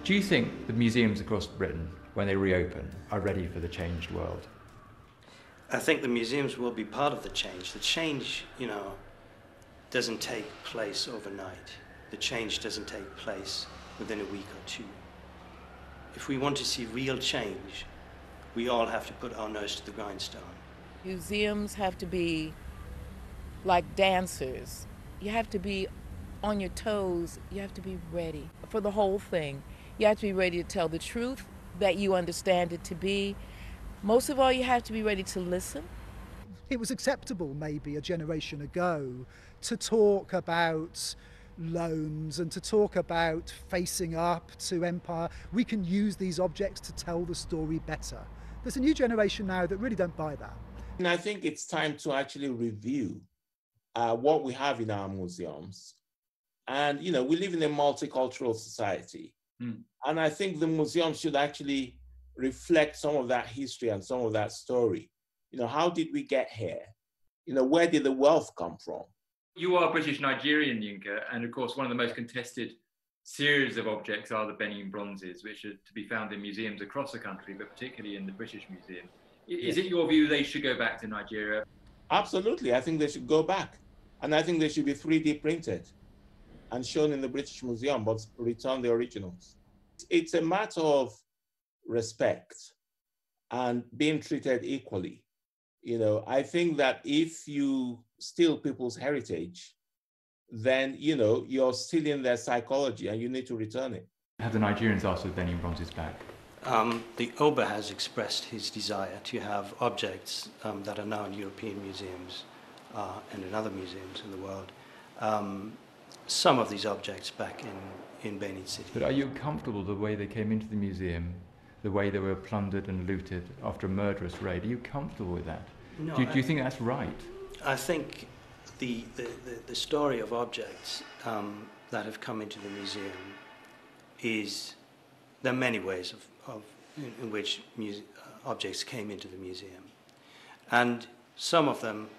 Do you think the museums across Britain, when they reopen, are ready for the changed world? I think the museums will be part of the change. The change, doesn't take place overnight. The change doesn't take place within a week or two. If we want to see real change, we all have to put our nose to the grindstone. Museums have to be like dancers. You have to be on your toes. You have to be ready for the whole thing. You have to be ready to tell the truth that you understand it to be. Most of all, you have to be ready to listen. It was acceptable maybe a generation ago to talk about loans and to talk about facing up to empire. We can use these objects to tell the story better. There's a new generation now that really don't buy that. And I think it's time to actually review what we have in our museums. And, we live in a multicultural society. And I think the museum should actually reflect some of that history and some of that story. How did we get here? Where did the wealth come from? You are British Nigerian, Yinka, and of course one of the most contested series of objects are the Benin bronzes, which are to be found in museums across the country, but particularly in the British Museum. Is it your view they should go back to Nigeria? Absolutely, I think they should go back. And I think they should be 3D printed and shown in the British Museum, but return the originals. It's a matter of respect and being treated equally. I think that if you steal people's heritage, then, you're stealing their psychology and you need to return it. Have the Nigerians asked for the Benin bronzes back? The Oba has expressed his desire to have objects that are now in European museums and in other museums in the world. Some of these objects back in Benin City. But are you comfortable the way they came into the museum, the way they were plundered and looted after a murderous raid? Are you comfortable with that? No, do you think that's right? I think the story of objects that have come into the museum is, there are many ways in which objects came into the museum. And some of them,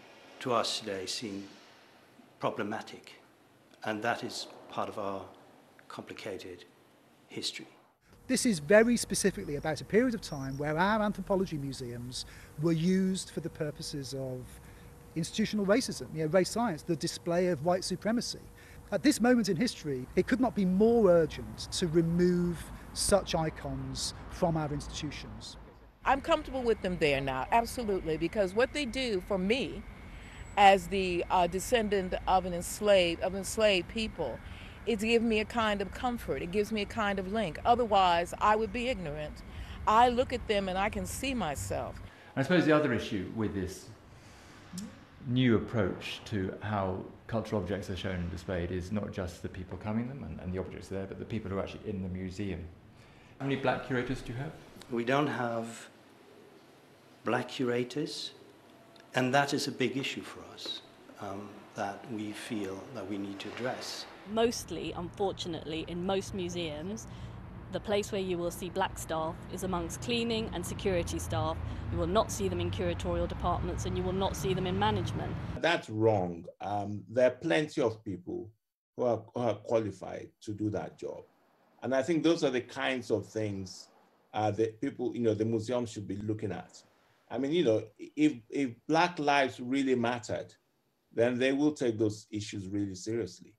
to us today, seem problematic. And that is part of our complicated history. This is very specifically about a period of time where our anthropology museums were used for the purposes of institutional racism, race science, the display of white supremacy. At this moment in history, it could not be more urgent to remove such icons from our institutions. I'm comfortable with them there now, absolutely, because what they do for me, as the descendant of enslaved people, it gives me a kind of comfort. It gives me a kind of link. Otherwise, I would be ignorant. I look at them and I can see myself. I suppose the other issue with this new approach to how cultural objects are shown and displayed is not just the people coming them and the objects there, but the people who are actually in the museum. How many black curators do you have? We don't have black curators, and that is a big issue for us that we feel that we need to address. Mostly, unfortunately, in most museums, the place where you will see black staff is amongst cleaning and security staff. You will not see them in curatorial departments and you will not see them in management. That's wrong. There are plenty of people who are qualified to do that job. And I think those are the kinds of things that people, the museum should be looking at. I mean, if Black lives really mattered, then they will take those issues really seriously.